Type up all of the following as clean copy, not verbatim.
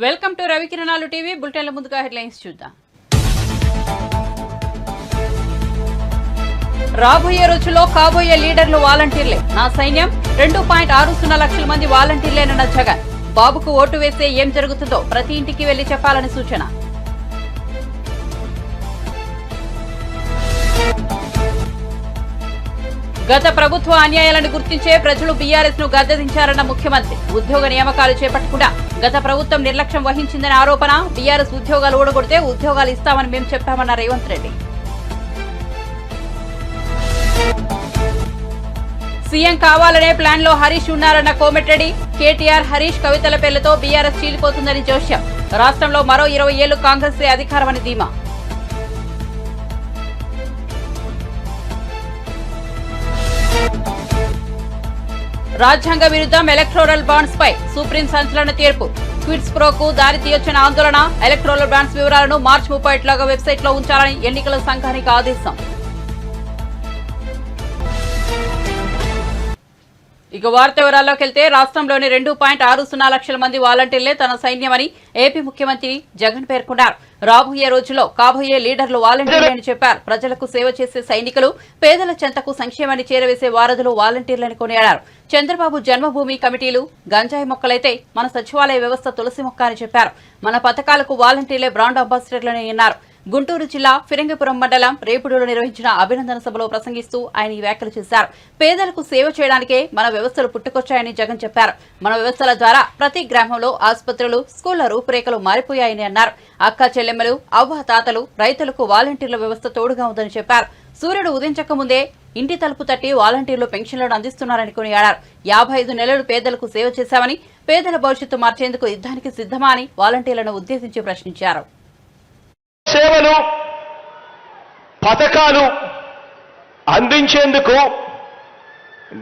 Welcome to రవికిరణాలు TV బులెటిన్ల ముందుగా headlines చూద్దాం. రాబోయే రోజుల్లో కాబోయే లీడర్లు వాలంటీర్లే, నా సైన్యం 2.60 లక్షల మంది వాలంటీర్లేనన్న జగన్. బాబుకు ఓటు వేస్తే ఏం జరుగుతుందో ప్రతి ఇంటికి వెళ్లి చెప్పాలని సూచన. గత ప్రభుత్వ అన్యాయాలను గుర్తించే ప్రజలు బీఆర్ఎస్ ను గద్దెదించారన్న ముఖ్యమంత్రి. ఉద్యోగ నియామకాలు చేపట్టకుండా గత ప్రభుత్వం నిర్లక్ష్యం వహించిందనే ఆరోపణ. బీఆర్ఎస్ ఉద్యోగాలు ఊడగొడితే ఉద్యోగాలు ఇస్తామని మేము చెప్పామన్న రేవంత్ రెడ్డి. సీఎం కావాలనే ప్లాన్ లో హరీష్ ఉన్నారన్న కోమటిరెడ్డి. కేటీఆర్, హరీష్, కవితల పేర్లతో బీఆర్ఎస్ చీలిపోతుందని జోష్యం. రాష్ట్రంలో మరో 20 ఏళ్లు కాంగ్రెస్ అధికారమని ధీమా. రాజ్యాంగ విరుద్ధం ఎలక్టోరల్ బాండ్స్ పై సుప్రీం సంచలన తీర్పు. క్విడ్స్ ప్రోకు దారి తీయొచ్చిన ఆందోళన. ఎలక్టోరల్ బాండ్స్ వివరాలను మార్చి 31 వెబ్సైట్ లో ఉంచాలని ఎన్నికల సంఘానికి ఆదేశం. ఇక వార్త వివరాల్లోకి వెళ్తే రాష్ట్రంలోని 2.60 లక్షల మంది వాలంటీర్లే తన సైన్యమని ఏపీ ముఖ్యమంత్రి జగన్ పేర్కొన్నారు. రాబోయే రోజుల్లో కాబోయే లీడర్లు వాలంటీర్లే అని చెప్పారు. ప్రజలకు సేవ చేసే సైనికులు, పేదల చెంతకు సంక్షేమాన్ని చేరవేసే వారధులు వాలంటీర్లని కొనియాడారు. చంద్రబాబు జన్మభూమి కమిటీలు గంజాయి మొక్కలైతే మన సచివాలయ వ్యవస్థ తులసి మొక్క అని చెప్పారు. మన పథకాలకు వాలంటీర్లే బ్రాండ్ అంబాసిడర్లని అన్నారు. గుంటూరు జిల్లా ఫిరంగిపురం మండలం రేపుడులో నిర్వహించిన అభినందన సభలో ప్రసంగిస్తూ ఆయన ఈ వ్యాఖ్యలు చేశారు. పేదలకు సేవ చేయడానికే మన వ్యవస్థలు పుట్టుకొచ్చాయని జగన్ చెప్పారు. మన వ్యవస్థల ద్వారా ప్రతి గ్రామంలో ఆసుపత్రులు, స్కూళ్ల రూపురేఖలు మారిపోయాయని అన్నారు. అక్క చెల్లెమ్మలు, అవ్వ తాతలు, రైతులకు వాలంటీర్ల వ్యవస్థ తోడుగా ఉందని చెప్పారు. సూర్యుడు ఉదయించక ముందే ఇంటి తలుపు తట్టి వాలంటీర్లు పెన్షన్లను అందిస్తున్నారని కొనియాడారు. 55 నెలలు పేదలకు సేవ చేశామని, పేదల భవిష్యత్తు మార్చేందుకు యుద్ధానికి సిద్ధమా అని వాలంటీర్లను ఉద్దేశించి ప్రశ్నించారు. సేవలు, పథకాలు అందించేందుకు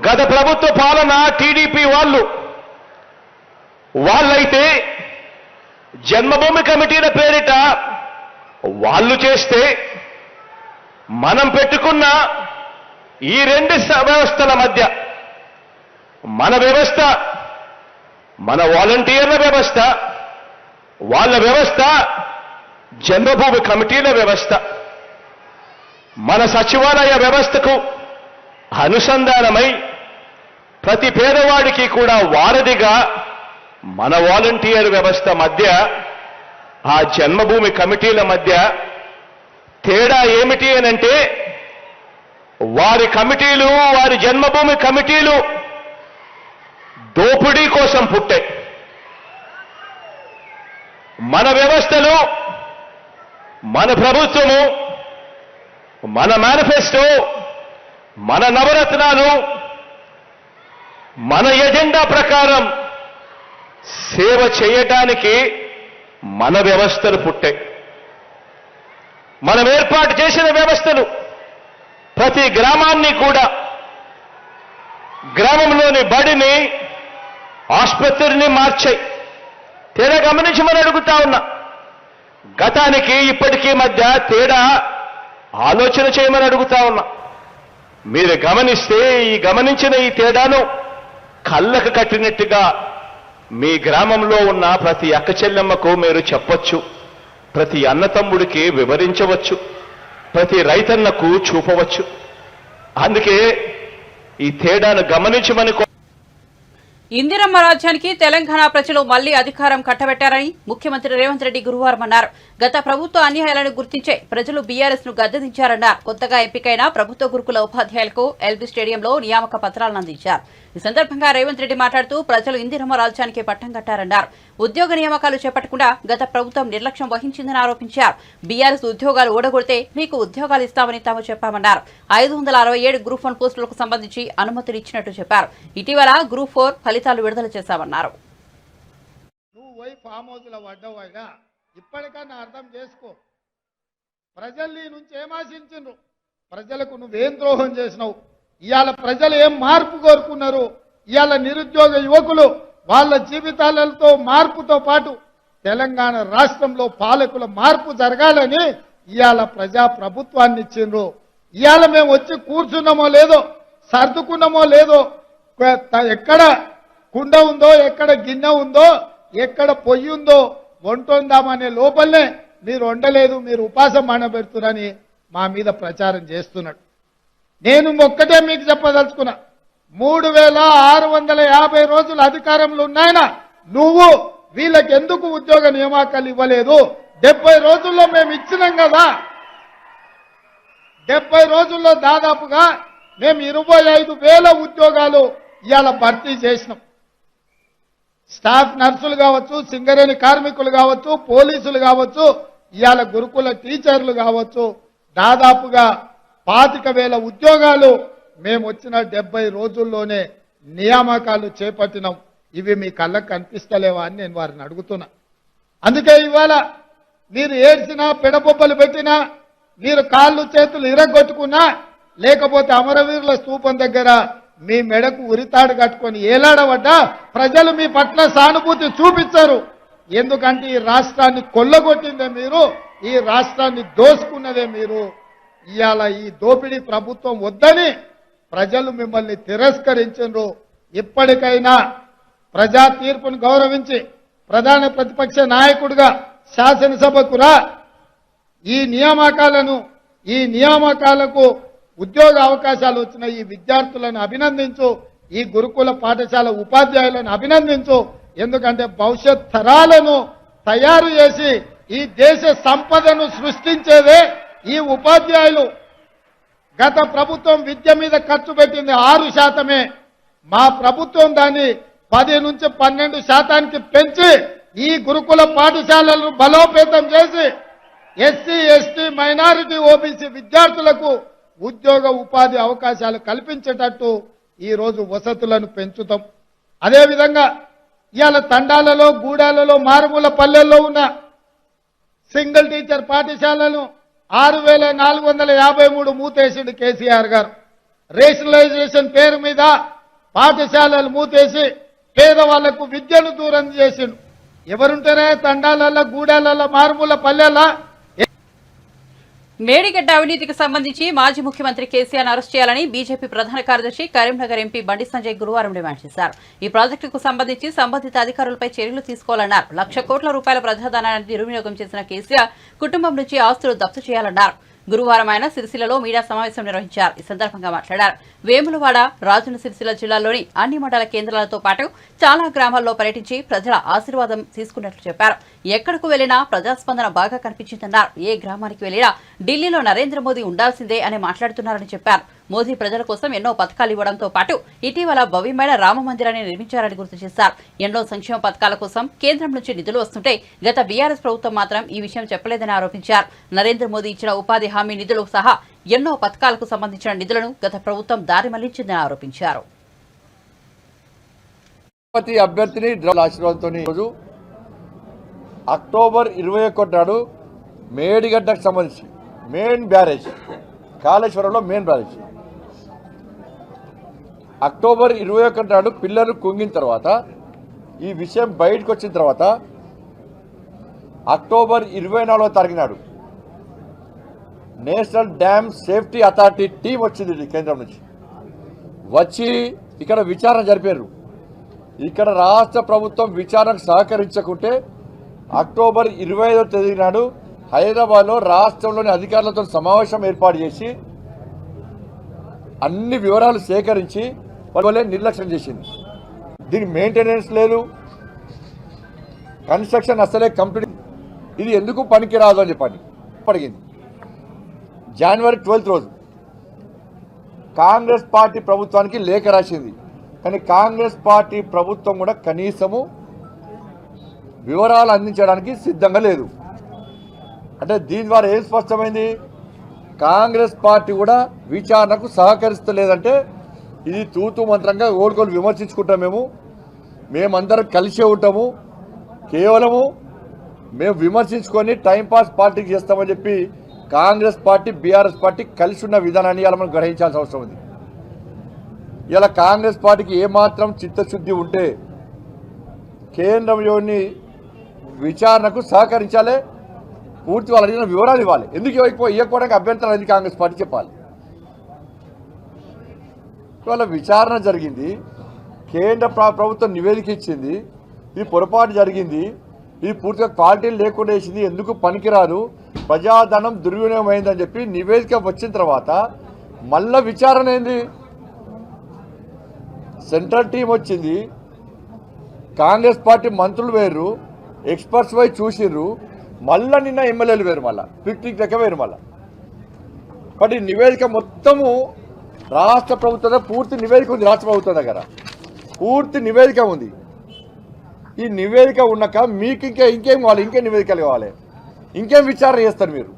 గత ప్రభుత్వ పాలన టీడీపీ వాళ్ళైతే జన్మభూమి కమిటీల పేరిట వాళ్ళు చేస్తే, మనం పెట్టుకున్న ఈ 2 వ్యవస్థల మధ్య మన వ్యవస్థ, మన వాలంటీర్ల వ్యవస్థ, వాళ్ళ వ్యవస్థ జన్మభూమి కమిటీల వ్యవస్థ, మన సచివాలయ వ్యవస్థకు అనుసంధానమై ప్రతి పేదవాడికి కూడా వారధిగా మన వాలంటీర్ వ్యవస్థ మధ్య, ఆ జన్మభూమి కమిటీల మధ్య తేడా ఏమిటి అనంటే, వారి కమిటీలు, వారి జన్మభూమి కమిటీలు దోపిడీ కోసం పుట్టాయి. మన వ్యవస్థలు, మన ప్రభుత్వము, మన మేనిఫెస్టో, మన నవరత్నాలు, మన ఎజెండా ప్రకారం సేవ చేయటానికి మన వ్యవస్థలు పుట్టాయి. మనం ఏర్పాటు చేసిన వ్యవస్థలు ప్రతి గ్రామాన్ని కూడా, గ్రామంలోని బడిని, ఆసుపత్రిని మార్చాయి. తేడా గమనించమని అడుగుతా ఉన్నా. గతానికి ఇప్పటికీ మధ్య తేడా ఆలోచన చేయమని అడుగుతా ఉన్నా. మీరు గమనిస్తే గమనించిన ఈ తేడాను కళ్ళకు కట్టినట్టుగా మీ గ్రామంలో ఉన్న ప్రతి అక్క చెల్లెమ్మకు మీరు చెప్పొచ్చు, ప్రతి అన్నతమ్ముడికి వివరించవచ్చు, ప్రతి రైతన్నకు చూపవచ్చు. అందుకే ఈ తేడాను గమనించమని. ఇందిరమ్మ రాజ్యానికి తెలంగాణ ప్రజలు మళ్లీ అధికారం కట్టబెట్టారని ముఖ్యమంత్రి రేవంత్ రెడ్డి గురువారం అన్నారు. గత ప్రభుత్వ అన్యాయాలను గుర్తించే ప్రజలు బీఆర్ఎస్ ను గద్దెదించారన్నారు. కొత్తగా ఎంపికైన ప్రభుత్వ గురుకుల ఉపాధ్యాయులకు ఎల్బీ స్టేడియంలో నియామక పత్రాలను అందించారు. ఈ సందర్భంగా రేవంత్ రెడ్డి మాట్లాడుతూ ప్రజలు ఇందిరమ్మ రాజ్యానికి పట్టం కట్టారన్నారు. ఉద్యోగ నియామకాలు చేపట్టకుండా గత ప్రభుత్వం నిర్లక్ష్యం వహించిందని ఆరోపించారు. బీఆర్ఎస్ ఉద్యోగాలు ఓడగొడితే మీకు ఉద్యోగాలు ఇస్తామని తాము చెప్పామన్నారు. 567 గ్రూప్ 1 పోస్టులకు సంబంధించి అనుమతులు ఇచ్చినట్టు చెప్పారు. ఇటీవల గ్రూప్ 4 ఫలితాలు విడుదల చేశామన్నారు. ఇప్పటికన్నా అర్థం చేసుకో. ప్రజలు నీ నుంచి ఏం ఆశించిండ్రు? ప్రజలకు నువ్వేం ద్రోహం చేసినావు? ఇవాళ ప్రజలు ఏం మార్పు కోరుకున్నారు? ఇవాళ నిరుద్యోగ యువకులు వాళ్ళ జీవితాలతో మార్పుతో పాటు తెలంగాణ రాష్ట్రంలో పాలకుల మార్పు జరగాలని ఇవాళ ప్రజా ప్రభుత్వాన్ని ఇచ్చిండ్రు. ఇవాళ మేము వచ్చి కూర్చున్నామో లేదో, సర్దుకున్నామో లేదో, ఎక్కడ కుండ ఉందో, ఎక్కడ గిన్నె ఉందో, ఎక్కడ పొయ్యి ఉందో వంటొందామనే లోపలనే మీరు వండలేదు, మీరు ఉపాసం మానబెడుతున్నారని మా మీద ప్రచారం చేస్తున్నాడు. నేను ఒక్కటే మీకు చెప్పదలుచుకున్నా, 3650 రోజులు అధికారంలో ఉన్నాయన నువ్వు వీళ్ళకి ఎందుకు ఉద్యోగ నియామకాలు ఇవ్వలేదు? 70 రోజుల్లో మేము ఇచ్చినాం కదా. 70 రోజుల్లో దాదాపుగా మేము 25,000 ఉద్యోగాలు ఇవాళ భర్తీ చేసినాం. స్టాఫ్ నర్సులు కావచ్చు, సింగరేణి కార్మికులు కావచ్చు, పోలీసులు కావచ్చు, ఇవాళ గురుకుల టీచర్లు కావచ్చు, దాదాపుగా 25,000 ఉద్యోగాలు మేము వచ్చిన 70 రోజుల్లోనే నియామకాలు చేపట్టినాం. ఇవి మీ కళ్ళకు కనిపిస్తలేవా అని నేను వారిని అడుగుతున్నా. అందుకే ఇవాళ మీరు ఏడ్చినా, పెడబొబ్బలు పెట్టినా, మీరు కాళ్ళు చేతులు ఇరగొట్టుకున్నా, లేకపోతే అమరవీరుల స్తూపం దగ్గర మీ మెడకు ఉరితాడు కట్టుకొని ఏలాడబడ్డా ప్రజలు మీ పట్ల సానుభూతి చూపించారు. ఎందుకంటే ఈ రాష్ట్రాన్ని కొల్లగొట్టిందే మీరు, ఈ రాష్ట్రాన్ని దోసుకున్నదే మీరు. ఇవాళ ఈ దోపిడీ ప్రభుత్వం వద్దని ప్రజలు మిమ్మల్ని తిరస్కరించారు. ఇప్పటికైనా ప్రజా తీర్పును గౌరవించి ప్రధాన ప్రతిపక్ష నాయకుడిగా శాసనసభకు రా. ఈ నియామకాలకు ఉద్యోగ అవకాశాలు వచ్చిన ఈ విద్యార్థులను అభినందించు, ఈ గురుకుల పాఠశాల ఉపాధ్యాయులను అభినందించు. ఎందుకంటే భవిష్యత్ తరాలను తయారు చేసి ఈ దేశ సంపదను సృష్టించేదే ఈ ఉపాధ్యాయులు. గత ప్రభుత్వం విద్య మీద ఖర్చు పెట్టింది 6%. మా ప్రభుత్వం దాన్ని 10 నుంచి 12% పెంచి ఈ గురుకుల పాఠశాలలను బలోపేతం చేసి ఎస్సీ, ఎస్టీ, మైనారిటీ, ఓబీసీ విద్యార్థులకు ఉద్యోగ ఉపాధి అవకాశాలు కల్పించేటట్టు ఈ రోజు వసతులను పెంచుతాం. అదేవిధంగా ఇవాళ తండాలలో, గూడాలలో, మారుమూల పల్లెల్లో ఉన్న సింగిల్ టీచర్ పాఠశాలను 6,453 మూతేసిండు కేసీఆర్ గారు. రేషనలైజేషన్ పేరు మీద పాఠశాలలు మూతేసి పేదవాళ్లకు విద్యను దూరం చేసిండు. ఎవరుంటారే తండాలలో, గూడాలలో, మారుమూల పల్లెల్లో? మేడిగడ్డ అవినీతికి సంబంధించి మాజీ ముఖ్యమంత్రి కేసీఆర్ అరెస్ట్ చేయాలని బీజేపీ ప్రధాన కార్యదర్శి కరీంనగర్ ఎంపీ బండి సంజయ్ గురువారం డిమాండ్ చేశారు. ఈ ప్రాజెక్టుకు సంబంధించి సంబంధిత అధికారులపై చర్యలు తీసుకోవాలన్నారు. 1,00,00,000 కోట్ల రూపాయల ప్రజాధనాన్ని దుర్వినియోగం చేసిన కేసీఆర్ కుటుంబం నుంచి ఆస్తులు జప్తు చేయాలన్నారు. గురువారం ఆయన సిరిసిల్లలో మీడియా సమావేశం నిర్వహించారు. ఈ సందర్భంగా మాట్లాడారు. వేములవాడ, రాజన్న సిరిసిల్ల జిల్లాల్లోని అన్ని మండల కేంద్రాలతో పాటు చాలా గ్రామాల్లో పర్యటించి ప్రజల ఆశీర్వాదం తీసుకున్నట్లు చెప్పారు. ఎక్కడకు వెళ్లినా ప్రజాస్పందన బాగా కనిపించిందన్నారు. ఏ గ్రామానికి వెళ్లినా ఢిల్లీలో నరేంద్ర మోదీ ఉండాల్సిందే అని మాట్లాడుతున్నారని చెప్పారు. మోదీ ప్రజల కోసం ఎన్నో పథకాలు ఇవ్వడంతో పాటు ఇటీవల భవ్యమైన రామ మందిరాన్ని నిర్మించారని గుర్తు చేశారు. ఎన్నో సంక్షేమ పథకాల కోసం కేంద్రం నుంచి నిధులు వస్తుంటే గత బీఆర్ఎస్ ప్రభుత్వం మాత్రం ఈ విషయం చెప్పలేదని ఆరోపించారు. నరేంద్ర మోదీ ఇచ్చిన ఉపాధి హామీ నిధులు సహా ఎన్నో పథకాలకు సంబంధించిన నిధులను గత ప్రభుత్వం దారి మళ్లించిందని ఆరోపించారు. అభ్యర్థిని ఆశీర్వాదంతో అక్టోబర్ 21 నాడు మేడిగడ్డకు సంబంధించి మెయిన్ బ్యారేజ్, కాళేశ్వరంలో మెయిన్ బ్యారేజ్ అక్టోబర్ 21 నాడు పిల్లలు కుంగిన తర్వాత ఈ విషయం బయటకు వచ్చిన తర్వాత అక్టోబర్ 24వ తారీఖు నాడు national dam safety authority team వచ్చింది కేంద్రం నుంచి. వచ్చి ఇక్కడ విచారణ జరిపారు. ఇక్కడ రాష్ట్ర ప్రభుత్వం విచారణకు సహకరించకుంటే అక్టోబర్ 25వ తేదీ నాడు హైదరాబాద్లో రాష్ట్రంలోని అధికారులతో సమావేశం ఏర్పాటు చేసి అన్ని వివరాలు సేకరించి వాళ్ళే నిర్లక్ష్యం చేసింది. దీనికి మెయింటెనెన్స్ లేదు, కన్స్ట్రక్షన్ అసలే కంప్లీట్, ఇది ఎందుకు పనికిరాదు అని చెప్పండి అడిగింది. జనవరి 12 రోజు కాంగ్రెస్ పార్టీ ప్రభుత్వానికి లేఖ రాసింది. కానీ కాంగ్రెస్ పార్టీ ప్రభుత్వం కూడా కనీసము వివరాలు అందించడానికి సిద్ధంగా లేదు. అంటే దీని ద్వారా ఏం స్పష్టమైంది? కాంగ్రెస్ పార్టీ కూడా విచారణకు సహకరిస్తలేదంటే ఇది తూతూ మంత్రంగా ఓడుకోలు విమర్శించుకుంటాం. మేమందరం కలిసే ఉంటాము, కేవలము మేము విమర్శించుకొని టైంపాస్ పార్టీకి చేస్తామని చెప్పి కాంగ్రెస్ పార్టీ, బీఆర్ఎస్ పార్టీ కలిసి ఉన్న విధానాన్ని ఇలా మనం గ్రహించాల్సిన అవసరం ఉంది. ఇలా కాంగ్రెస్ పార్టీకి ఏమాత్రం చిత్తశుద్ధి ఉంటే కేంద్రంలోని విచారణకు సహకరించాలి, పూర్తి వాళ్ళు అడిగిన వివరాలు ఇవ్వాలి. ఎందుకు ఇవ్వకపోవడానికి అభ్యంతరం అనేది కాంగ్రెస్ పార్టీ చెప్పాలి. ఇవాళ విచారణ జరిగింది, కేంద్ర ప్రభుత్వం నివేదిక ఇచ్చింది, ఇది పొరపాటు జరిగింది, ఇది పూర్తిగా క్వాలిటీ లేకుండా వేసింది, ఎందుకు పనికిరాదు, ప్రజాధనం దుర్వినియోగం అయిందని చెప్పి నివేదిక వచ్చిన తర్వాత మళ్ళా విచారణ ఏంది? సెంట్రల్ టీం వచ్చింది, కాంగ్రెస్ పార్టీ మంత్రులు వేరు, ఎక్స్పర్ట్స్ పోయి చూసిర్రు, మళ్ళా నిన్న ఎమ్మెల్యేలు వేరు, మళ్ళా పిక్నిక్ లెక్క వేరు. మళ్ళా బట్ ఈ నివేదిక మొత్తము రాష్ట్ర ప్రభుత్వం పూర్తి నివేదిక ఉంది, రాష్ట్ర ప్రభుత్వం దగ్గర పూర్తి నివేదిక ఉంది. ఈ నివేదిక ఉన్నాక మీకు ఇంకేం కావాలి? ఇంకేం నివేదికలు కావాలి? ఇంకేం విచారణ చేస్తారు మీరు?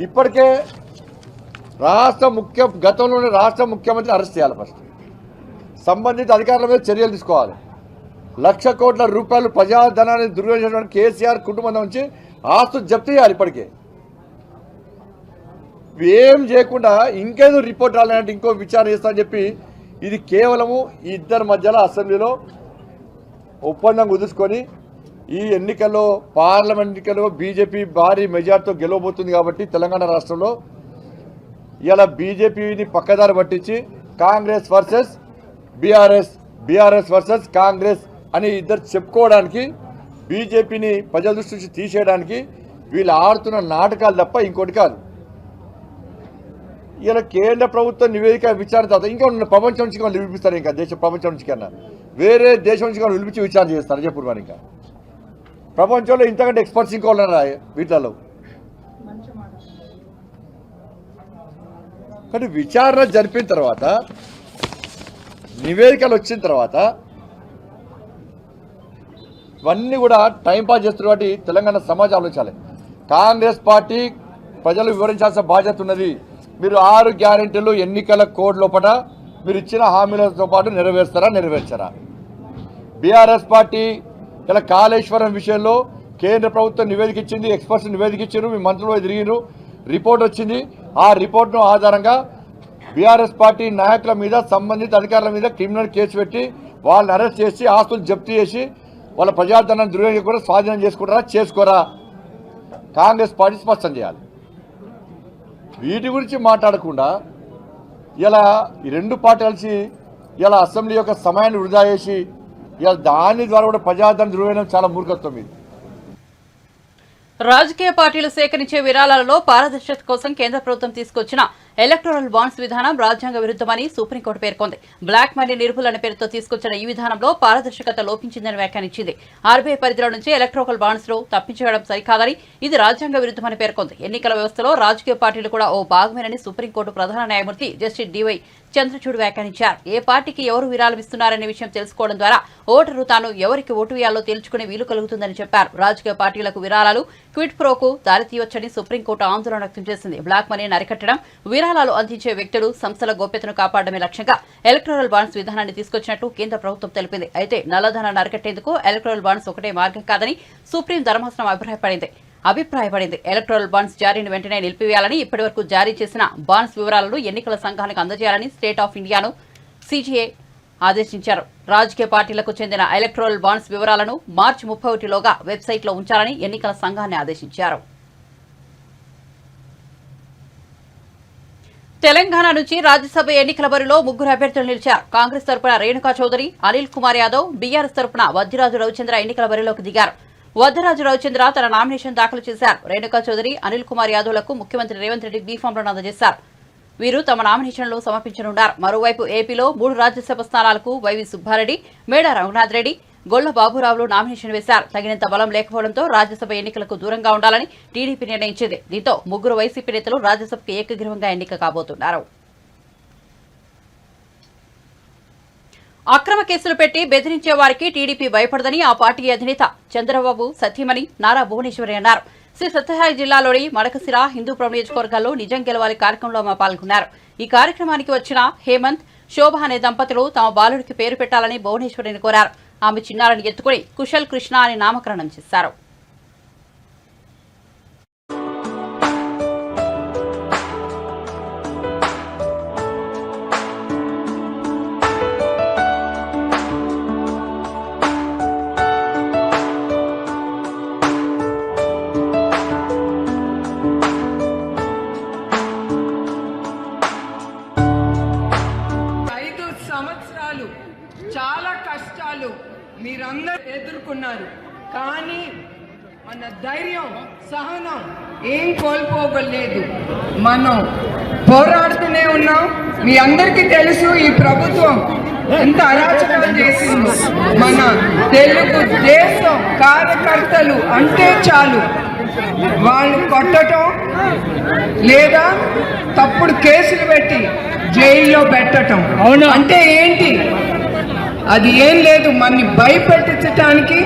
ఇప్పటికే గతంలోనే రాష్ట్ర ముఖ్యమంత్రిని అరెస్ట్ చేయాలి, ఫస్ట్ సంబంధిత అధికారుల మీద చర్యలు తీసుకోవాలి. 1,00,000 కోట్ల రూపాయలు ప్రజాధనాన్ని దుర్వినియోగం కేసీఆర్ కుటుంబం నుంచి ఆస్తులు జప్తు చేయాలి. ఇప్పటికే ఏం చేయకుండా ఇంకేదో రిపోర్ట్ రాలేదంటే ఇంకో విచారణ చేస్తామని చెప్పి ఇది కేవలము ఈ ఇద్దరి మధ్యలో అసెంబ్లీలో ఒప్పందం కుదుర్చుకొని ఈ ఎన్నికల్లో పార్లమెంట్ ఎన్నికల్లో బీజేపీ భారీ మెజార్టీతో గెలవబోతుంది కాబట్టి తెలంగాణ రాష్ట్రంలో ఇలా బీజేపీని పక్కదారి పట్టించి Congress versus BRS versus Congress అని ఇద్దరు చెప్పుకోవడానికి, బీజేపీని ప్రజల దృష్టి నుంచి తీసేయడానికి వీళ్ళు ఆడుతున్న నాటకాలు తప్ప ఇంకోటి కాదు. ఇలా కేంద్ర ప్రభుత్వ నివేదిక విచారణ తర్వాత ఇంకా ప్రపంచం నుంచి వాళ్ళు పిలిపిస్తారు, ఇంకా ప్రపంచం నుంచి కన్నా వేరే దేశం నుంచి వాళ్ళు పిలిపించి విచారణ చేస్తారు. చెప్పు మరి, ఇంకా ప్రపంచంలో ఇంతకంటే ఎక్స్పర్ట్స్ ఇంకా ఉన్నారా వీటిలో? కానీ విచారణ జరిపిన తర్వాత నివేదికలు వచ్చిన తర్వాత ఇవన్నీ కూడా టైంపాస్ చేస్తున్న వాటి తెలంగాణ సమాజం ఆలోచించాలి. కాంగ్రెస్ పార్టీ ప్రజలు వివరించాల్సిన బాధ్యత ఉన్నది. మీరు 6 గ్యారెంటీలు ఎన్నికల కోడ్ లోపల మీరు ఇచ్చిన హామీలతో పాటు నెరవేర్చరా? బీఆర్ఎస్ పార్టీ ఇలా కాళేశ్వరం విషయంలో కేంద్ర ప్రభుత్వం నివేదిక ఇచ్చింది, ఎక్స్పర్ట్స్ నివేదిక ఇచ్చారు, మీ మంత్రులు తిరిగిరు, రిపోర్ట్ వచ్చింది. ఆ రిపోర్ట్ను ఆధారంగా బీఆర్ఎస్ పార్టీ నాయకుల మీద సంబంధిత అధికారుల మీద క్రిమినల్ కేసు పెట్టి వాళ్ళని అరెస్ట్ చేసి ఆస్తులు జప్తు చేసి వాళ్ళ ప్రజాధనాన్ని దుర్వినియోగం కూడా స్వాధీనం చేసుకోరా? కాంగ్రెస్ పార్టీ స్పష్టం చేయాలి. వీటి గురించి మాట్లాడకుండా ఇలా ఈ రెండు పార్టీలు కలిసి ఇలా అసెంబ్లీ యొక్క సమయాన్ని వృధా చేసి ఇలా దాని ద్వారా కూడా ప్రజాధనం దుర్వినియోగం చాలా మూర్ఖత్వం ఇది. రాజకీయ పార్టీలు సేకరించే విరాళాలలో పారదర్శకత కోసం కేంద్ర ప్రభుత్వం తీసుకొచ్చిన ఎలక్టోరల్ బాండ్స్ విధానం రాజ్యాంగ విరుద్ధమని సుప్రీంకోర్టు పేర్కొంది. బ్లాక్ మనీ నిర్మూలన పేరుతో తీసుకొచ్చిన ఈ విధానంలో పారదర్శకత లోపించిందని వ్యాఖ్యానించింది. ఆర్బీఐ పరిధిలో నుంచి ఎలక్టోరల్ బాండ్స్ ను తప్పించడం సరికాదని, ఇది రాజ్యాంగ విరుద్ధమని పేర్కొంది. ఎన్నికల వ్యవస్థలో రాజకీయ పార్టీలు కూడా ఓ భాగమేనని సుప్రీంకోర్టు ప్రధాన న్యాయమూర్తి జస్టిస్ డివై చంద్రచూడ్ వ్యాఖ్యానించారు. ఏ పార్టీకి ఎవరు విరాళం ఇస్తున్నారనే విషయం తెలుసుకోవడం ద్వారా ఓటరు తాను ఎవరికి ఓటు వేయాలో తేల్చుకునే వీలు కలుగుతుందని చెప్పారు. రాజకీయ పార్టీలకు విరాళాలు క్విడ్ ప్రోకు దారితీయొచ్చని సుప్రీంకోర్టు ఆందోళన వ్యక్తం చేసింది. బ్లాక్ మనీని అరికట్టడం, విరాళాలు అందించే వ్యక్తులు, సంస్థల గోప్యతను కాపాడమే లక్ష్యంగా ఎలక్టోరల్ బాండ్స్ విధానాన్ని తీసుకొచ్చినట్టు కేంద్ర ప్రభుత్వం తెలిపింది. అయితే నల్లధనాన్ని అరికట్టేందుకు ఎలక్టోరల్ బాండ్స్ ఒకటే మార్గం కాదని సుప్రీం ధర్మాసనం అభిప్రాయపడింది. ఎలక్టోరల్ బాండ్స్ జారీని వెంటనే నిలిపివేయాలని, ఇప్పటివరకు జారీ చేసిన బాండ్స్ వివరాలను ఎన్నికల సంఘానికి అందజేయాలని స్టేట్ ఆఫ్ ఇండియాను సీజీఏ ఆదేశించారు. రాజకీయ పార్టీలకు చెందిన ఎలక్టోరల్ బాండ్స్ వివరాలను మార్చి 31లోగా వెబ్సైట్లో ఉంచాలని ఎన్నికల సంఘాన్ని ఆదేశించారు. తెలంగాణ నుంచి రాజ్యసభ ఎన్నికల బరిలో 3 అభ్యర్థులు నిలిచారు. కాంగ్రెస్ తరపున రేణుకా చౌదరి, అనిల్ కుమార్ యాదవ్, బీఆర్ఎస్ తరపున వద్దిరాజు రవిచంద్ర ఎన్నికల బరిలోకి దిగారు. వద్దిరాజు రవిచంద్ర తన నామినేషన్ దాఖలు చేశారు. రేణుకా చౌదరి, అనిల్ కుమార్ యాదవ్లకు ముఖ్యమంత్రి రేవంత్ రెడ్డి బీఫామ్లను అందజేశారు. వీరు తమ నామినేషన్లు సమర్పించనున్నారు. మరోవైపు ఏపీలో 3 రాజ్యసభ స్థానాలకు వైవి సుబ్బారెడ్డి, మేడా రఘునాథ్ రెడ్డి, గొల్ల బాబురావులు నామినేషన్ వేశారు. తగినంత బలం లేకపోవడంతో రాజ్యసభ ఎన్నికలకు దూరంగా ఉండాలని టీడీపీ నిర్ణయించింది. దీంతో 3 వైసీపీ నేతలు రాజ్యసభకు ఏకగ్రీవంగా ఎన్నిక కాబోతున్నారు. అక్రమ కేసులు పెట్టి బెదిరించే వారికి టీడీపీ భయపడదని ఆ పార్టీ అధినేత చంద్రబాబు సతీమణి నారా భువనేశ్వరి అన్నారు. శ్రీ సత్యసాయి జిల్లాలోని మడకసిర హిందూపురం నియోజకవర్గాల్లో నిజం గెలవాలి కార్యక్రమంలో పాల్గొన్నారు. ఈ కార్యక్రమానికి వచ్చిన హేమంత్, శోభ అనే దంపతులు తమ బాలుడికి పేరు పెట్టాలని భువనేశ్వరిని కోరారు. ఆమె చిన్నారిని ఎత్తుకుని కుశల్ కృష్ణ అని నామకరణం చేశారు. చాలా కష్టాలు మీరందరూ ఎదుర్కొన్నారు. కానీ మన ధైర్యం సహనం ఏం కోల్పోగలేదు. మనం పోరాడుతూనే ఉన్నాం. మీ అందరికీ తెలుసు ఈ ప్రభుత్వం ఎంత అరాచకం చేసిందో. మన తెలుగు దేశం కార్యకర్తలు అంటే చాలు వాళ్ళు కొట్టడం లేదా తప్పుడు కేసులు పెట్టి జైల్లో పెట్టడం. అంటే ఏంటి? అది ఏం లేదు, మనని భయపెట్టించటానికి,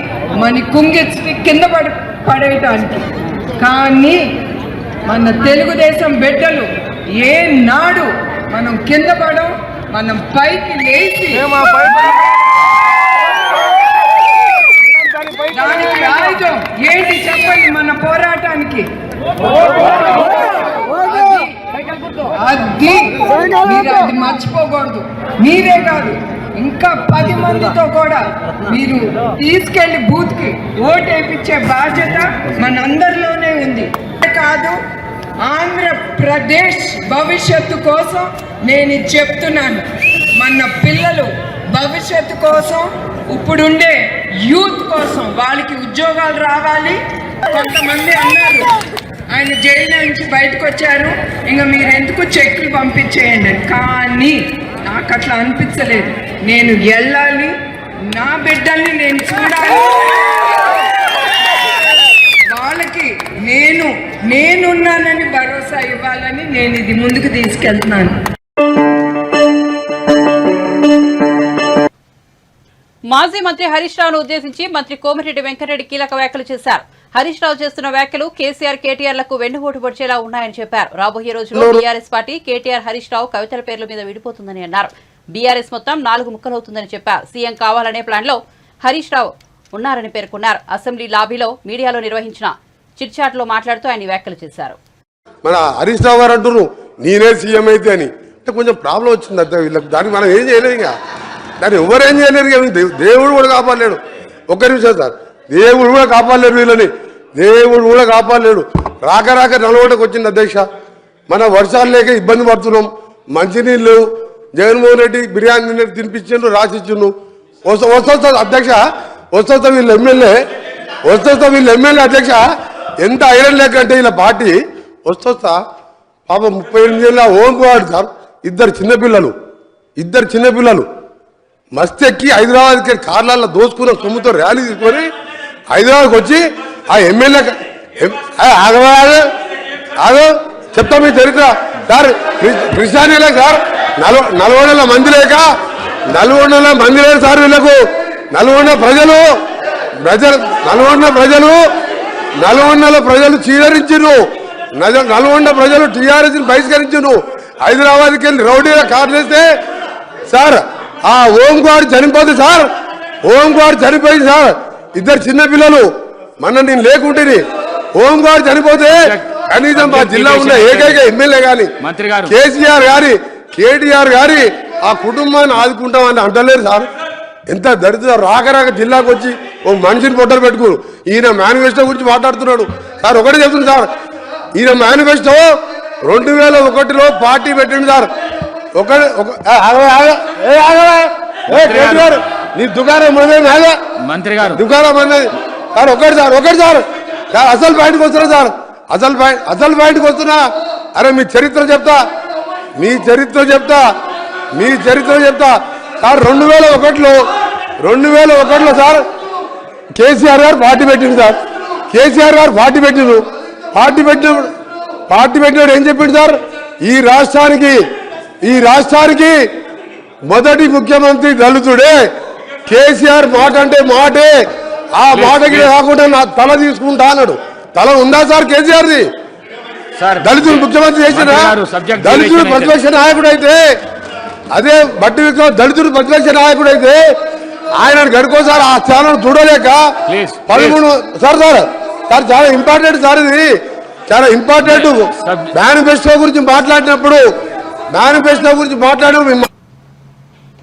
మన కుంగిచ్చి కింద పడేయటానికి. కానీ మన తెలుగుదేశం బిడ్డలు ఏనాడు మనం కింద పడం, మనం పైకి లేచి దానికి ఆయుధం ఏంటి చెప్పండి? మన పోరాటానికి అది మర్చిపోకూడదు. మీరే కాదు, ఇంకా 10 మందితో కూడా మీరు తీసుకెళ్లి బూత్ కి ఓటు వేయించే బాధ్యత మనందరిలోనే ఉంది. కాదు, ఆంధ్రప్రదేశ్ భవిష్యత్తు కోసం నేను చెప్తున్నాను. మన పిల్లలు భవిష్యత్తు కోసం, ఇప్పుడుండే యూత్ కోసం వాళ్ళకి ఉద్యోగాలు రావాలి. కొంతమంది అన్నారు ఆయన జైలు నుంచి బయటకు వచ్చారు, ఇంకా మీరు ఎందుకు చెక్కులు పంపించేయండి. కానీ నాకు అట్లా అనిపించలేదు. నేను వెళ్ళాలి, నా బిడ్డల్ని నేను చూడాలి, వాళ్ళకి నేనున్నానని భరోసా ఇవ్వాలని నేను ఇది ముందుకు తీసుకెళ్తున్నాను. మాజీ మంత్రి హరీష్ రావును ఉద్దేశించి మంత్రి కోమటిరెడ్డి వెంకటరెడ్డి కీలక వ్యాఖ్యలు చేశారు. హరీష్ రావు చేస్తున్న వ్యాఖ్యలు కేసీఆర్, కేటీఆర్లకు వెన్నుపోటు పొడిచేలా ఉన్నాయని చెప్పారు. రాబోయే రోజుల్లో బీఆర్ఎస్ పార్టీ కేటీఆర్, హరీష్ రావు, కవితల పేర్ల మీద విడిపోతుందని అన్నారు. బీఆర్ఎస్ మొత్తం 4 ముక్కలవుతుందని చెప్పారు. సీఎం కావాలనే ప్లాన్ లో హరీష్ రావు ఉన్నారని పేర్కొన్నారు. అసెంబ్లీ లాబీలో మీడియాలో నిర్వహించిన చిట్చాట్ లో మాట్లాడుతూ ఆయన వ్యాఖ్యలు చేశారు. మన హరీష్ రావు గారు అంటున్నారు నేనే సీఎం అయితే అని. అంటే కొంచెం ప్రాబ్లం వచ్చింది అంతే వీళ్ళకి. దానికి మనం ఏం చేయలేదు, ఇక దాన్ని ఎవరేం చేయలేరు. దేవుడు కూడా కాపాడలేడు. ఒక్క నిమిషం సార్, దేవుడు కూడా కాపాడలేడు వీళ్ళని, దేవుడు కూడా కాపాడలేడు. రాక నలవటకు వచ్చింది అధ్యక్ష. మన వర్షాలు లేక ఇబ్బంది పడుతున్నాం, మంచినీళ్ళు జగన్మోహన్ రెడ్డి బిర్యానీ తినిపించిండు, రాసిచ్చిండు. వస్తా అధ్యక్ష, వస్తా వీళ్ళు ఎమ్మెల్యే అధ్యక్ష. ఎంత ఐరన్ లేక అంటే వీళ్ళ పార్టీ వస్తా పాప 38 ఏళ్ళ ఓంకువాడు సార్. ఇద్దరు చిన్నపిల్లలు మస్తెక్కి హైదరాబాద్కి కార్లలో దోసుకున్న సొమ్ముతో ర్యాలీ తీసుకొని హైదరాబాద్కి వచ్చి ఆ ఎమ్మెల్యే ఆగో చెప్తా మీ చరిత్ర సార్. కృష్ణానీలే సార్, 40 మంది లేక 40 మంది లేరు సార్ వీళ్ళకు. 40 ప్రజలు చీదరించారు, 40 ప్రజలు టీఆర్ఎస్ బహిష్కరించారు. హైదరాబాద్కి వెళ్ళి రౌడీగా కార్లు వేస్తే సార్ ఆ ఓంకువాడు చనిపోతుంది సార్. ఓంకువాడు చనిపోయింది సార్. ఇద్దరు చిన్నపిల్లలు మొన్న నేను లేకుంటే ఓంకువాడు చనిపోతే కనీసం మా జిల్లా ఉన్న ఏకైక ఎమ్మెల్యే గాని కేసీఆర్ గారి, కేటీఆర్ గారి ఆ కుటుంబాన్ని ఆదుకుంటామని అంటలేరు సార్. ఎంత దరిద్ర రాక జిల్లాకు వచ్చి ఓ మనిషిని పొట్టలు పెట్టుకోరు. ఈయన మేనిఫెస్టో గురించి మాట్లాడుతున్నాడు సార్. ఒకటి చెప్తుంది సార్, ఈయన మేనిఫెస్టో 2001లో పార్టీ పెట్టింది సార్. నీ దుకాణం మంత్రి గారు దుకాణం అన్నది సార్. ఒకటి సార్ అసలు పాయింట్కి వస్తున్నా సార్. అసలు పాయింట్కి వస్తున్నా. అరే మీ చరిత్ర చెప్తా సార్. 2001లో సార్ కేసీఆర్ గారు పార్టీ పెట్టింది సార్. పార్టీ పెట్టినప్పుడు ఏం చెప్పింది సార్? ఈ రాష్ట్రానికి మొదటి ముఖ్యమంత్రి దళితుడే. కేసీఆర్ మాట అంటే మాటే, ఆ మాటకి కాకుండా నా తల తీసుకుంటా అన్నాడు. తల ఉందా సార్ కేసీఆర్ది? దళితులు ముఖ్యమంత్రి చేసిన దళితుడు ప్రతిపక్ష నాయకుడు అయితే, అదే బట్టి విక్రమ్ దళితుడు ప్రతిపక్ష నాయకుడు అయితే ఆయన గడుకోసారి ఆ స్థానం చూడలేక 13 సార్ చాలా ఇంపార్టెంట్ సార్. ఇది చాలా ఇంపార్టెంట్. మేనిఫెస్టో గురించి మాట్లాడినప్పుడు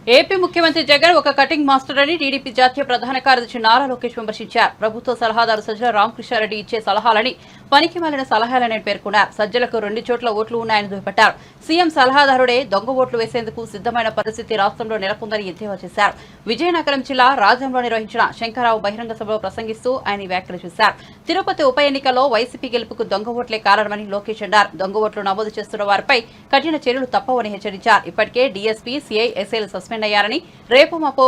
ఏపీ ముఖ్యమంత్రి జగన్ ఒక కటింగ్ మాస్టర్ అని టీడీపీ జాతీయ ప్రధాన కార్యదర్శి నారా లోకేష్ విమర్శించారు. ప్రభుత్వ సలహాదారు సజ్జల రామకృష్ణారెడ్డి ఇచ్చే సలహాలని పనికిమాలిన సలహాలని పేర్కొన్నారు. సజ్జలకు 2 చోట్ల ఓట్లు ఉన్నాయని దుయ్యబట్టారు. సీఎం సలహాదారుడే దొంగ ఓట్లు వేసేందుకు సిద్ధమైన పరిస్థితి రాష్ట్రంలో నెలకొందని ఎద్దేవా చేశారు. విజయనగరం జిల్లా రాజంలో నిర్వహించిన శంకరరావు బహిరంగ సభలో ప్రసంగిస్తూ ఆయన వ్యాఖ్యలు చేశారు. తిరుపతి ఉప ఎన్నికల్లో వైసీపీ గెలుపుకు దొంగ ఓట్లే కారణమని లోకేష్ అన్నారు. దొంగ ఓట్లు నమోదు చేస్తున్న వారిపై కఠిన చర్యలు తప్పవని హెచ్చరించారు. ఇప్పటికే డీఎస్పీ, సీఐ, ఎస్ఐలు సస్పెండ్ అయ్యారని, రేపు మాపో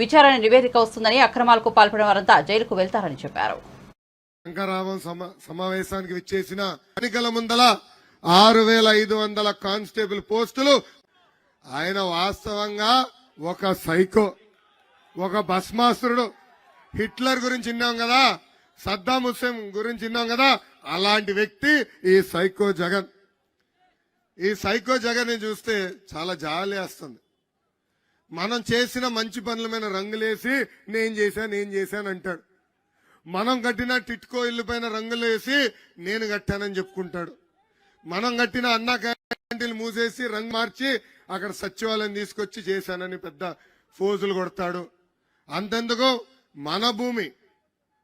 విచారణ నివేదిక వస్తుందని, అక్రమాలకు పాల్పడిన వారంతా జైలుకు వెళ్తారని చెప్పారు. శంకరరావు సమావేశానికి విచ్చేసిన ఎన్నికల ముందల 6500 కానిస్టేబుల్ పోస్టులు. ఆయన వాస్తవంగా ఒక సైకో, ఒక బస్ మాస్టరుడు. హిట్లర్ గురించి విన్నాం కదా, సద్దాం హుస్సేన్ గురించి విన్నాం కదా, అలాంటి వ్యక్తి ఈ సైకో జగన్. ఈ సైకో జగన్ ని చూస్తే చాలా జాలి వేస్తుంది. మనం చేసిన మంచి పనుల మీద రంగులేసి నేను చేశాను అంటాడు. మనం కట్టిన టిట్కో ఇల్లు పైన రంగులేసి నేను కట్టానని చెప్పుకుంటాడు. మనం కట్టిన అన్నా క్యాంటీన్లు మూసేసి రంగు మార్చి అక్కడ సచివాలయం తీసుకొచ్చి చేశానని పెద్ద ఫోజులు కొడతాడు. అంతెందుకు, మన భూమి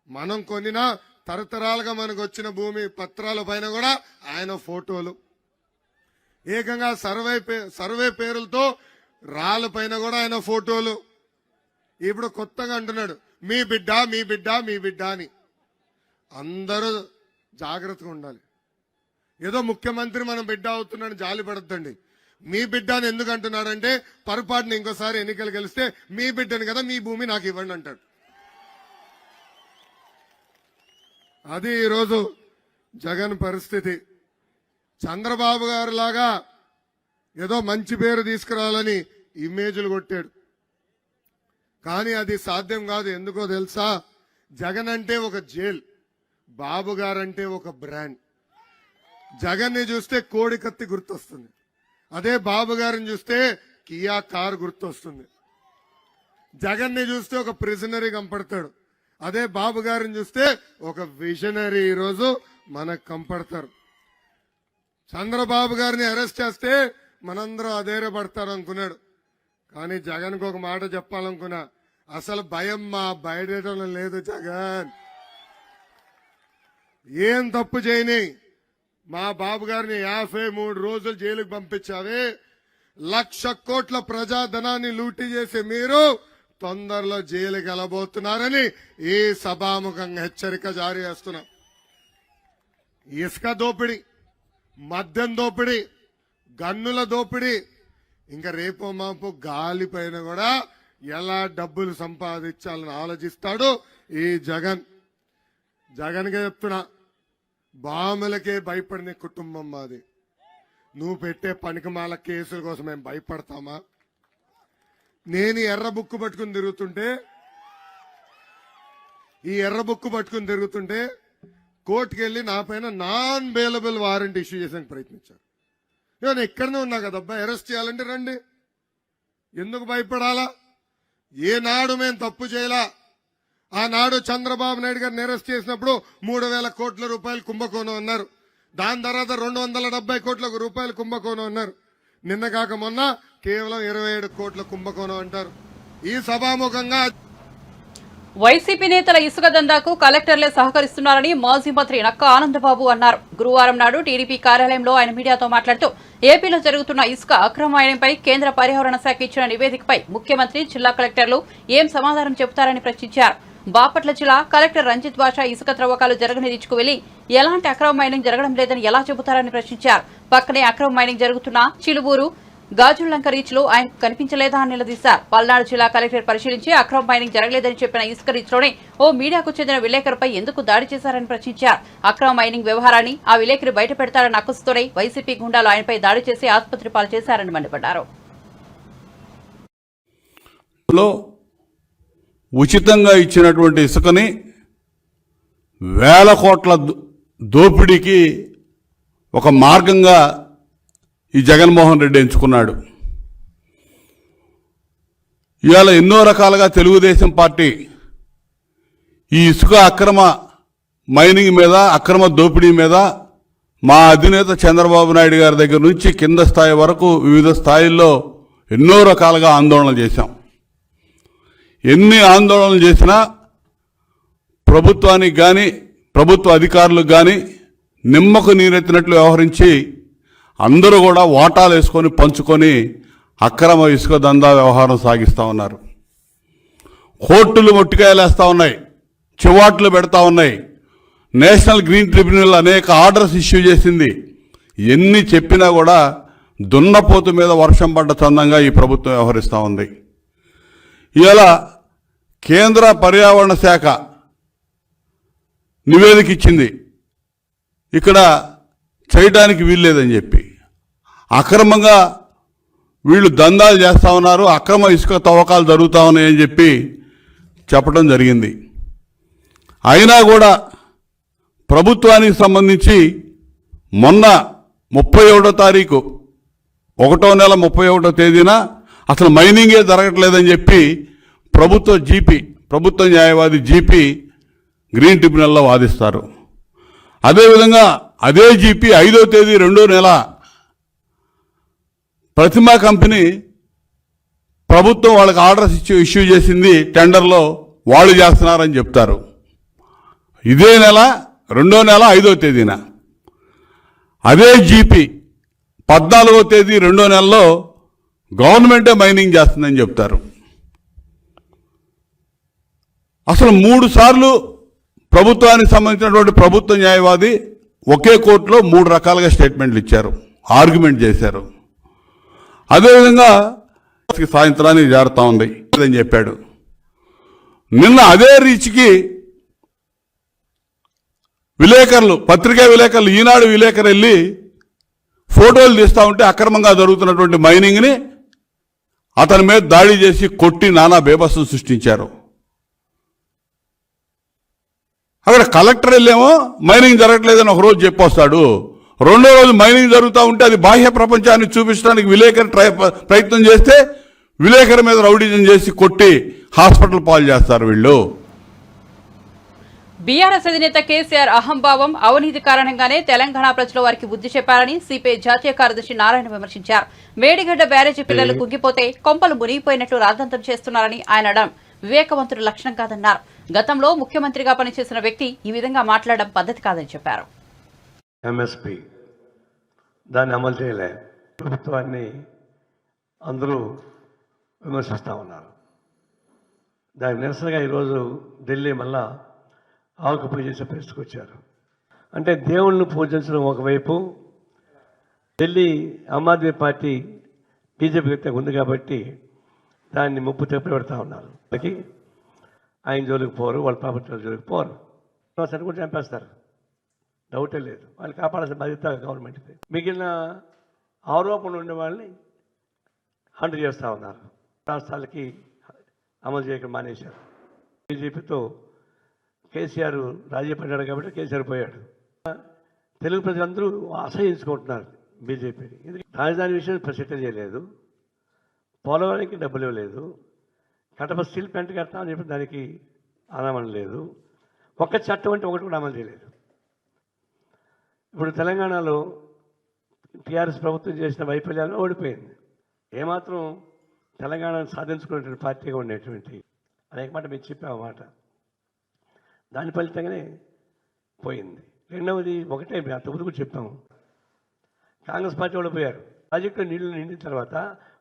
మనం కొనిన తరతరాలుగా మనకు వచ్చిన భూమి పత్రాల పైన కూడా ఆయన ఫోటోలు. ఏకంగా సర్వే పేరులతో రాళ్ళ పైన కూడా ఆయన ఫోటోలు. ఇప్పుడు కొత్తగా అంటున్నాడు మీ బిడ్డ మీ బిడ్డ మీ బిడ్డ అని. అందరూ జాగ్రత్తగా ఉండాలి. ఏదో ముఖ్యమంత్రి మనం బిడ్డ అవుతున్నాడని జాలి పడద్దండి. మీ బిడ్డ అని ఎందుకు అంటున్నాడంటే, పొరపాటున ఇంకోసారి ఎన్నికలు గెలిస్తే మీ బిడ్డని కదా, మీ భూమి నాకు ఇవ్వండి అంటాడు. అది ఈరోజు జగన్ పరిస్థితి. చంద్రబాబు గారు లాగా ఏదో మంచి పేరు తీసుకురావాలని ఇమేజ్లు కొట్టాడు. కానీ అది సాధ్యం కాదు. ఎందుకో తెలుసా, జగన్ అంటే ఒక జైల్, బాబు గారంటే ఒక బ్రాండ్. జగన్ ని చూస్తే కోడి కత్తి గుర్తొస్తుంది, అదే బాబు గారిని చూస్తే కియా కార్ గుర్తొస్తుంది. జగన్ ని చూస్తే ఒక ప్రిజనరీ కంపడతాడు, అదే బాబు గారిని చూస్తే ఒక విజనరీ ఈరోజు మనకు కంపడతారు. చంద్రబాబు గారిని అరెస్ట్ చేస్తే మనందరూ అధైర్యపడతారు అనుకున్నాడు. కానీ జగన్కు ఒక మాట చెప్పాలనుకున్నా, అసలు భయం మా బయటం లేదు. జగన్ ఏం తప్పు చేయని మా బాబు గారిని 53 రోజులు జైలుకు పంపించావే, 1,00,000 కోట్ల ప్రజాధనాన్ని లూటీ చేసి మీరు తొందరలో జైలుకి వెళ్ళబోతున్నారని ఈ సభాముఖంగా హెచ్చరిక జారీ చేస్తున్నా. ఇసుక దోపిడీ, మద్యం దోపిడీ, గన్నుల దోపిడీ, ఇంకా రేపో మాపో గాలి పైన కూడా ఎలా డబ్బులు సంపాదించాలని ఆలోచిస్తాడు ఈ జగన్. జగన్గా చెప్తున్నా, బాములకే భయపడిన కుటుంబం మాది. నువ్వు పెట్టే పనికిమాల కేసుల కోసం మేము భయపడతామా? నేను ఎర్ర బుక్కు పట్టుకుని తిరుగుతుంటే కోర్టుకు వెళ్ళి నా పైన నాన్ బెయిలబుల్ వారెంట్ ఇష్యూ చేసేందుకు ప్రయత్నించారు. నేను ఎక్కడనే ఉన్నా కదబ్బా, అరెస్ట్ చేయాలంటే రండి, ఎందుకు భయపడాలా? ఏనాడు మేము తప్పు చేయలా. ఆనాడు చంద్రబాబు నాయుడు గారిని అరెస్ట్ చేసినప్పుడు 3,000 కోట్ల రూపాయలు కుంభకోణం అన్నారు. దాని తర్వాత 270 కోట్ల రూపాయలు కుంభకోణం అన్నారు. నిన్న కాక మొన్న కేవలం 27 కోట్ల కుంభకోణం అంటారు. ఈ సభాముఖంగా వైసీపీ నేతల ఇసుక దందాకు కలెక్టర్లే సహకరిస్తున్నారని మాజీ మంత్రి నక్కా ఆనందబాబు అన్నారు. గురువారం నాడు టీడీపీ కార్యాలయంలో ఆయన మీడియాతో మాట్లాడుతూ, ఏపీలో జరుగుతున్న ఇసుక అక్రమాయనంపై కేంద్ర పర్యావరణ శాఖ ఇచ్చిన నివేదికపై ముఖ్యమంత్రి, జిల్లా కలెక్టర్లు ఏం సమాధానం చెబుతారని ప్రశ్నించారు. బాపట్ల జిల్లా కలెక్టర్ రంజిత్ బాషా ఇసుక త్రవ్వకాలు జరగని తీసుకువెళ్లి ఎలాంటి అక్రమ మైనింగ్ జరగడం లేదని ఎలా చెబుతారని ప్రశ్నించారు. పక్కనే అక్రమ మైనింగ్ జరుగుతున్న చిలుబూరు, గాజుల్లంక రీచ్ లో ఆయన కనిపించలేదా అని నిలదీశారు. పల్నాడు జిల్లా కలెక్టర్ పరిశీలించి అక్రమ మైనింగ్ జరగలేదని చెప్పిన ఇసుక రీచ్ లోనే ఓ మీడియాకు చెందిన విలేకరుపై ఎందుకు దాడి చేశారని ప్రశ్నించారు. అక్రమ మైనింగ్ వ్యవహారాన్ని ఆ విలేకరి బయట పెడతారన్న అక్కసుతోనే వైసీపీ గుండాలు ఆయనపై దాడి చేసి ఆసుపత్రి పాలు చేశారని మండిపడ్డారు. ఉచితంగా ఇచ్చినటువంటి ఇసుకని వేల కోట్ల దోపిడీకి ఒక మార్గంగా ఈ జగన్మోహన్ రెడ్డి ఎంచుకున్నాడు. ఇవాళ ఎన్నో రకాలుగా తెలుగుదేశం పార్టీ ఈ ఇసుక అక్రమ మైనింగ్ మీద, అక్రమ దోపిడీ మీద మా అధినేత చంద్రబాబు నాయుడు గారి దగ్గర నుంచి కింద స్థాయి వరకు వివిధ స్థాయిల్లో ఎన్నో రకాలుగా ఆందోళనలు చేశాం. ఎన్ని ఆందోళనలు చేసినా ప్రభుత్వానికి కానీ ప్రభుత్వ అధికారులకు కానీ నిమ్మకు నీరెత్తినట్లు వ్యవహరించి అందరూ కూడా వాటాలు వేసుకొని పంచుకొని అక్రమ ఇసుక దందా వ్యవహారం సాగిస్తూ ఉన్నారు. కోర్టులు మొట్టికాయలేస్తూ ఉన్నాయి, చివాట్లు పెడతా ఉన్నాయి. నేషనల్ గ్రీన్ ట్రిబ్యునల్ అనేక ఆర్డర్స్ ఇష్యూ చేసింది. ఎన్ని చెప్పినా కూడా దున్నపోతు మీద వర్షం పడ్డ చందంగా ఈ ప్రభుత్వం వ్యవహరిస్తూ ఉంది. ఇవాళ కేంద్ర పర్యావరణ శాఖ నివేదిక ఇచ్చింది, ఇక్కడ చేయడానికి వీల్లేదని చెప్పి. అక్రమంగా వీళ్ళు దందాలు చేస్తూ ఉన్నారు, అక్రమ ఇసుక తవ్వకాలు జరుగుతూ ఉన్నాయని చెప్పి చెప్పడం జరిగింది. అయినా కూడా ప్రభుత్వానికి సంబంధించి మొన్న 31వ తారీఖు 1వ నెల 31వ తేదీన అసలు మైనింగే జరగట్లేదని చెప్పి ప్రభుత్వ న్యాయవాది జీపీ గ్రీన్ ట్రిబ్యునల్లో వాదిస్తారు. అదేవిధంగా అదే జీపీ 5వ తేదీ 2వ నెల ప్రతిమా కంపెనీ ప్రభుత్వం వాళ్ళకి ఆర్డర్స్ ఇష్యూ చేసింది, టెండర్లో వాళ్ళు చేస్తున్నారని చెప్తారు. ఇదే నెల 2వ నెల 5వ తేదీన అదే జీపీ 14వ తేదీ 2వ నెలలో గవర్నమెంటే మైనింగ్ చేస్తుందని చెప్తారు. అసలు 3 సార్లు ప్రభుత్వానికి సంబంధించినటువంటి ప్రభుత్వ న్యాయవాది ఒకే కోర్టులో 3 రకాలుగా స్టేట్మెంట్లు ఇచ్చారు, ఆర్గ్యుమెంట్ చేశారు. అదేవిధంగా సాయంత్రానికి జారుతా ఉంది అని చెప్పాడు. నిన్న అదే రీచ్కి పత్రికా విలేకరులు, ఈనాడు విలేకరు వెళ్ళి ఫోటోలు తీస్తూ ఉంటే అక్రమంగా జరుగుతున్నటువంటి మైనింగ్ని అతని మీద దాడి చేసి కొట్టి నానా బేబస్సు సృష్టించారు. అక్కడ కలెక్టర్ వెళ్ళేమో మైనింగ్ జరగట్లేదని ఒకరోజు చెప్పొస్తాడు, 2వ రోజు మైనింగ్ జరుగుతూ ఉంటే అది బాహ్య ప్రపంచాన్ని చూపించడానికి విలేకరు ప్రయత్నం చేస్తే విలేకరు మీద రౌడీజం చేసి కొట్టి హాస్పిటల్ పాలు చేస్తారు వీళ్ళు. బీఆర్ఎస్ అధినేత కేసీఆర్ అహంభావం, అవినీతి కారణంగానే తెలంగాణ ప్రజలు వారికి బుద్ధి చెప్పారని సిపిఐ జాతీయ కార్యదర్శి నారాయణ విమర్శించారు. మేడిగడ్డ బ్యారేజీ పిల్లలు కుంగిపోతే కొంపలు మునిగిపోయినట్లు రాద్ధాంతం చేస్తున్నారని ఆయన అనడం వివేకవంతుడు లక్షణం కాదన్నారు. గతంలో ముఖ్యమంత్రిగా పనిచేసిన వ్యక్తి ఈ విధంగా మాట్లాడడం పద్ధతి కాదని చెప్పారు. ఎంఎస్పి దాన్ని అమలు చేయలే, ప్రభుత్వాన్ని అందరూ విమర్శిస్తూ ఉన్నారు. దానికి నిరసనగా ఈరోజు ఢిల్లీ మళ్ళా ఆవుకు పూజ చేసే పరిస్థితికి వచ్చారు. అంటే దేవుళ్ళను పూజించడం ఒకవైపు, ఢిల్లీ ఆమ్ ఆద్మీ పార్టీ బీజేపీ వ్యక్తిగా ఉంది కాబట్టి దాన్ని ముప్పు తెప్పి పెడతా ఉన్నారు. ఆయన జోలికి పోరు, వాళ్ళ ప్రాపర్టీ జోలికి పోరు, సరి కూడా చంపేస్తారు, డౌటే లేదు. వాళ్ళు కాపాడాల్సిన బాధ్యత గవర్నమెంట్ది. మిగిలిన ఆరోపణలు ఉండే వాళ్ళని హంట్ చేస్తూ ఉన్నారు. రాష్ట్రాలకి అమలు చేయడం మానేశారు. బీజేపీతో కేసీఆర్ రాజీ పడ్డాడు కాబట్టి కేసీఆర్ పోయాడు. తెలుగు ప్రజలందరూ అసహించుకుంటున్నారు బీజేపీని. రాజధాని విషయం ప్రసిద్ధం చేయలేదు, పోలవరానికి డబ్బులు ఇవ్వలేదు, కడప స్టీల్ ప్లాంట్ కడతామని చెప్పి దానికి అమలు లేదు, ఒక్క చట్టం అంటే ఒకటి కూడా అమలు చేయలేదు. ఇప్పుడు తెలంగాణలో టీఆర్ఎస్ ప్రభుత్వం చేసిన వైఫల్యాలను ఓడిపోయింది. ఏమాత్రం తెలంగాణను సాధించుకునేటువంటి పార్టీగా ఉండేటువంటి అనేక మాట మేము చెప్పామన్నమాట. దాని ఫలితంగానే పోయింది. రెండవది ఒకటే, అంతకుముందు కూడా చెప్పాము, కాంగ్రెస్ పార్టీ వాళ్ళు పోయారు. ప్రాజెక్టులో నీళ్లు నిండిన తర్వాత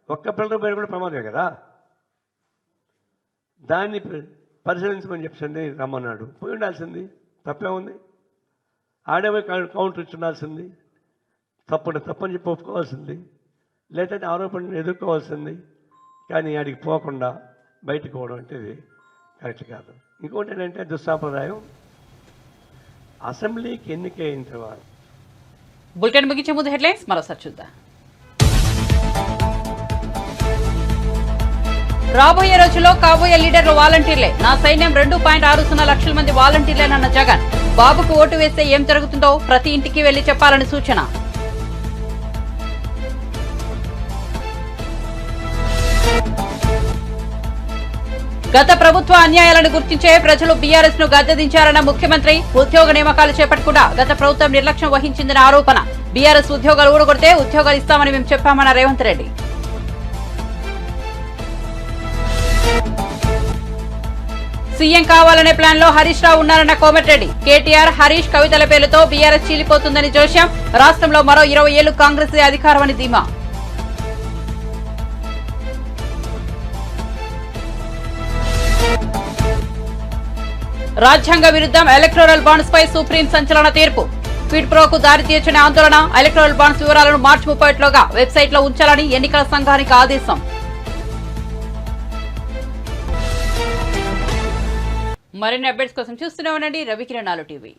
ఒక్క పిల్లల పోయిన కూడా ప్రమాదమే కదా, దాన్ని పరిశీలించమని చెప్పండి రమ్మన్నాడు. పోయి ఉండాల్సింది, తప్పే ఉంది. ఆడేవే కౌంటర్ ఇచ్చి ఉండాల్సింది, తప్పని చెప్పి ఒప్పుకోవాల్సింది, లేదంటే ఆరోపణలు ఎదుర్కోవాల్సింది. కానీ ఆడికి పోకుండా బయటకు పోవడం అంటే ఇది కరెక్ట్ కాదు. ఇంకోటి ఏంటంటే దుస్సాంప్రదాయం, అసెంబ్లీకి ఎన్నికైన తర్వాత. బులెటిన్ ముగించే ముందు హెడ్లైన్స్ మరోసారి చూద్దాం. రాబోయే రోజుల్లో కాబోయే లీడర్లు వాలంటీర్లే, నా సైన్యం 2.60 లక్షల మంది వాలంటీర్లేనన్న జగన్. బాబుకు ఓటు వేస్తే ఏం జరుగుతుందో ప్రతి ఇంటికి వెళ్లి చెప్పాలని సూచన. గత ప్రభుత్వ అన్యాయాలను గుర్తించే ప్రజలు బీఆర్ఎస్ ను గద్దెదించారన్న ముఖ్యమంత్రి. ఉద్యోగ నియామకాలు చేపట్టకుండా గత ప్రభుత్వం నిర్లక్ష్యం వహించిందన్న ఆరోపణ. బీఆర్ఎస్ ఉద్యోగాలు ఊడగొడితే ఉద్యోగాలు ఇస్తామని మేము చెప్పామన్న రేవంత్ రెడ్డి. సీఎం కావాలనే ప్లాన్ లో హరీష్ రావు ఉన్నారన్న కోమటిరెడ్డి. కేటీఆర్, హరీష్, కవితల పేర్లతో బీఆర్ఎస్ చీలిపోతుందని జోష్యం. రాష్ట్రంలో మరో 20 ఏళ్లు కాంగ్రెస్ అధికారమని ధీమా. రాజ్యాంగ విరుద్ధం ఎలక్టోరల్ బాండ్స్ పై సుప్రీం సంచలన తీర్పు. క్విడ్ ప్రోకు దారితీయని ఆందోళన. ఎలక్టోరల్ బాండ్స్ వివరాలను మార్చి 31లోగా వెబ్సైట్ లో ఉంచాలని ఎన్నికల సంఘానికి ఆదేశం. మరిన్ని అప్డేట్స్ కోసం చూస్తూనే ఉండండి రవికిరణాలు టీవీ.